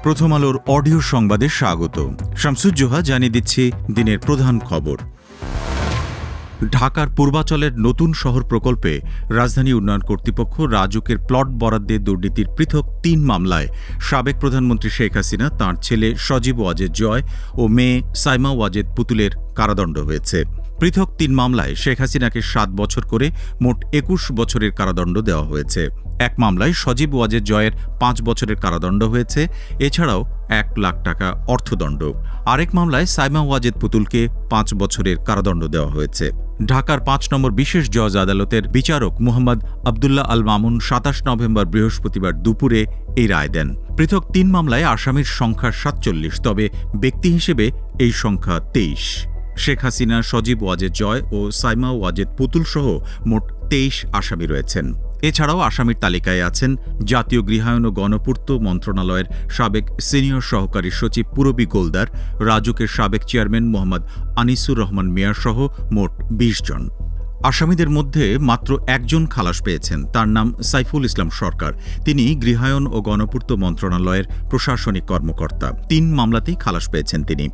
প্রথম আলোর অডিও সংবাদে স্বাগত। শামসুজ্জোহা জানিয়ে দিচ্ছি দিনের প্রধান খবর। ঢাকার পূর্বাচলের নতুন শহর প্রকল্পে রাজধানী উন্নয়ন কর্তৃপক্ষ রাজুকের প্লট বরাদ্দে দুর্নীতির পৃথক ৩ মামলায় সাবেক প্রধানমন্ত্রী শেখ হাসিনা, তাঁর ছেলে সজীব ওয়াজেদ জয় ও মেয়ে সাইমা ওয়াজেদ পুতুলের কারাদণ্ড হয়েছে। পৃথক ৩ মামলায় শেখ হাসিনাকে ৭ বছর করে মোট ২১ বছরের কারাদণ্ড দেওয়া হয়েছে। এক মামলায় সজীব ওয়াজেদ জয়ের ৫ বছরের কারাদণ্ড হয়েছে, এছাড়াও ১ লাখ টাকা অর্থদণ্ড। আরেক মামলায় সাইমা ওয়াজেদ পুতুলকে ৫ বছরের কারাদণ্ড দেওয়া হয়েছে। ঢাকার ৫ নম্বর বিশেষ জজ আদালতের বিচারক মোহাম্মদ আবদুল্লাহ আল মামুন ২৭ নভেম্বর বৃহস্পতিবার দুপুরে এই রায় দেন। পৃথক ৩ মামলায় আসামির সংখ্যা ৪৭, তবে ব্যক্তি হিসেবে এই সংখ্যা ২৩। শেখ হাসিনা, সজীব ওয়াজেদ জয় ও সাইমা ওয়াজেদ পুতুল সহ মোট ২৩ আসামি রয়েছেন। এছাড়াও আসামির তালিকায় আছেন জাতীয় গৃহায়ন ও গণপূর্ত মন্ত্রণালয়ের সাবেক সিনিয়র সহকারী সচিব পুরবী গোলদার, রাজুকের সাবেক চেয়ারম্যান মোহাম্মদ আনিসুর রহমান মিয়া সহ মোট ২০ জন। আসামিদের মধ্যে মাত্র একজন খালাস পেয়েছেন, তার নাম সাইফুল ইসলাম সরকার। তিনি গৃহায়ন ও গণপূর্ত মন্ত্রণালয়ের প্রশাসনিক কর্মকর্তা। ৩ মামলাতেই খালাস পেয়েছেন তিনি।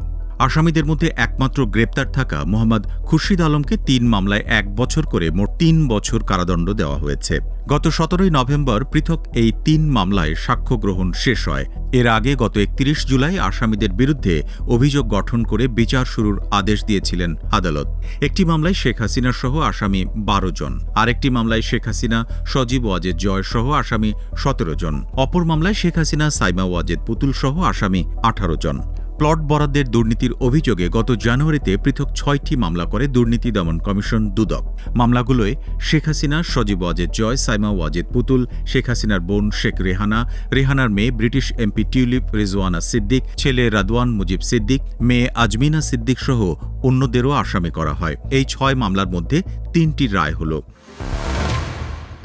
আসামিদের মধ্যে একমাত্র গ্রেপ্তার থাকা মোহাম্মদ খুরশিদ আলমকে ৩ মামলায় ১ বছর করে মোট ৩ বছর কারাদণ্ড দেওয়া হয়েছে। গত ১৭ নভেম্বর পৃথক এই ৩ মামলায় সাক্ষ্য গ্রহণ শেষ হয়। এর আগে গত ৩১ জুলাই আসামিদের বিরুদ্ধে অভিযোগ গঠন করে বিচার শুরুর আদেশ দিয়েছিলেন আদালত। একটি মামলায় শেখ হাসিনা সহ আসামি ১২ জন, আরেকটি মামলায় শেখ হাসিনা, সজীব ওয়াজেদ জয় সহ আসামি ১৭ জন, অপর মামলায় শেখ হাসিনা, সাইমা ওয়াজেদ পুতুল সহ আসামি ১৮ জন। প্লট বরাদ্দের দুর্নীতির অভিযোগে গত জানুয়ারিতে পৃথক ৬টি মামলা করে দুর্নীতি দমন কমিশন দুদক। মামলাগুলোয় শেখ হাসিনা, সজীব ওয়াজেদ জয়, সাইমা ওয়াজেদ পুতুল, শেখ হাসিনার বোন শেখ রেহানা, রেহানার মেয়ে British MP tulip Rizwana Siddique, ছেলে রাদওয়ান মুজিব সিদ্দিক, মেয়ে আজমিনা সিদ্দিক সহ অন্যদেরও আসামি করা হয়। এই ৬ মামলার মধ্যে ৩টির রায় হল।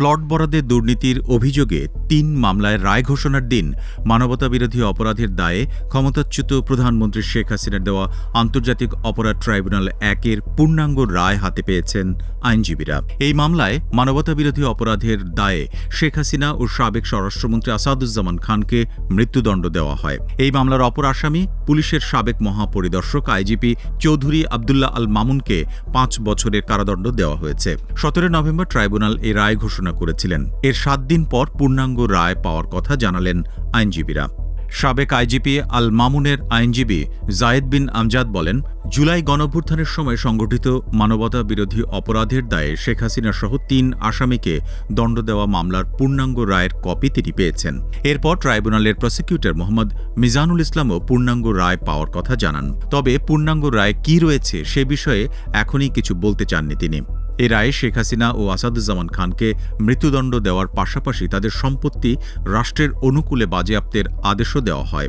প্লট বরাদ্দের দুর্নীতির অভিযোগে ৩ মামলায় রায় ঘোষণার দিন মানবতাবিরোধী অপরাধের দায়ে ক্ষমতাচ্যুত প্রধানমন্ত্রী শেখ হাসিনার দেওয়া আন্তর্জাতিক অপরাধ ট্রাইব্যুনাল ১-এর পূর্ণাঙ্গ রায় হাতে পেয়েছেন আইনজীবীরা। এই মামলায় মানবতাবিরোধী অপরাধের দায়ে শেখ হাসিনা ও সাবেক স্বরাষ্ট্রমন্ত্রী আসাদুজ্জামান খানকে মৃত্যুদণ্ড দেওয়া হয়। এই মামলার অপর আসামি পুলিশের সাবেক মহাপরিদর্শক আইজিপি চৌধুরী আবদুল্লাহ আল মামুনকে ৫ বছরের কারাদণ্ড দেওয়া হয়েছে। ১৭ নভেম্বর ট্রাইব্যুনাল এই রায় ঘোষণা করেছিলেন। এর ৭ দিন পর পূর্ণাঙ্গ রায় পাওয়ার কথা জানালেন আইনজীবীরা। সাবেক আইজিপি আল মামুনের আইনজীবী জায়েদ বিন আমজাদ বলেন, জুলাই গণঅভ্যুত্থানের সময় সংগঠিত মানবতা বিরোধী অপরাধের দায়ে শেখ হাসিনা সহ ৩ আসামিকে দণ্ড দেওয়া মামলার পূর্ণাঙ্গ রায়ের কপি তিনি পেয়েছেন। এরপর ট্রাইব্যুনালের প্রসিকিউটর মোহাম্মদ মিজানুল ইসলামও পূর্ণাঙ্গ রায় পাওয়ার কথা জানান। তবে পূর্ণাঙ্গ রায় কী রয়েছে সে বিষয়ে এখনই কিছু বলতে চাননি তিনি। এ রায়ে শেখ হাসিনা ও আসাদুজ্জামান খানকে মৃত্যুদণ্ড দেওয়ার পাশাপাশি তাদের সম্পত্তি রাষ্ট্রের অনুকূলে বাজেয়াপ্তের আদেশও দেওয়া হয়।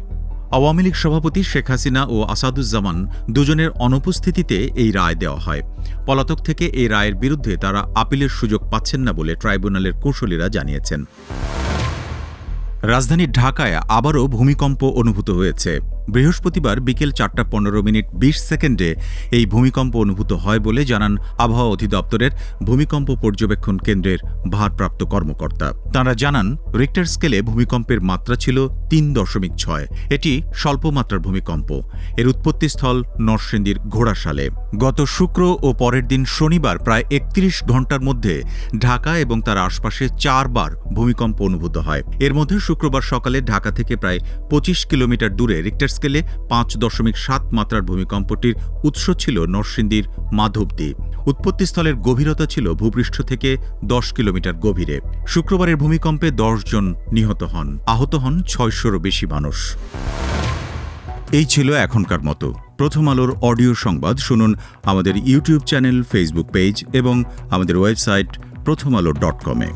আওয়ামী লীগ সভাপতি শেখ হাসিনা ও আসাদুজ্জামান দুজনের অনুপস্থিতিতে এই রায় দেওয়া হয়। পলাতক থেকে এই রায়ের বিরুদ্ধে তারা আপিলের সুযোগ পাচ্ছেন না বলে ট্রাইব্যুনালের কৌঁসুলিরা জানিয়েছেন। রাজধানী ঢাকায় আবারও ভূমিকম্প অনুভূত হয়েছে। বৃহস্পতিবার বিকেল ৪টা ১৫ মিনিট ২০ সেকেন্ডে এই ভূমিকম্প অনুভূত হয় বলে জানান আবহাওয়া অধিদপ্তরের ভূমিকম্প পর্যবেক্ষণ কেন্দ্রের ভারপ্রাপ্ত কর্মকর্তা। তাঁরা জানান, রিক্টার স্কেলে ভূমিকম্পের মাত্রা ছিল ৩.৬। এটি স্বল্প মাত্রার ভূমিকম্প। এর উৎপত্তিস্থল নরসিংদীর ঘোড়াশালে। গত শুক্র ও পরের দিন শনিবার প্রায় ৩১ ঘণ্টার মধ্যে ঢাকা এবং তার আশপাশে ৪ বার ভূমিকম্প অনুভূত হয়। এর মধ্যে শুক্রবার সকালে ঢাকা থেকে প্রায় ২৫ কিলোমিটার দূরে রিক্টার স্কেলে ৫.৭ মাত্রার ভূমিকম্পটির উৎস ছিল নরসিংদীর মাধবদী। উৎপত্তিস্থলের গভীরতা ছিল ভূপৃষ্ঠ থেকে ১০ কিলোমিটার গভীরে। শুক্রবারের ভূমিকম্পে ১০ জন নিহত হন, আহত হন ৬০০-রও বেশি মানুষ। এই ছিল এখনকার মতো প্রথম আলোর অডিও সংবাদ। শুনুন আমাদের ইউটিউব চ্যানেল, ফেসবুক পেজ এবং আমাদের ওয়েবসাইট prothomalo.com-এ।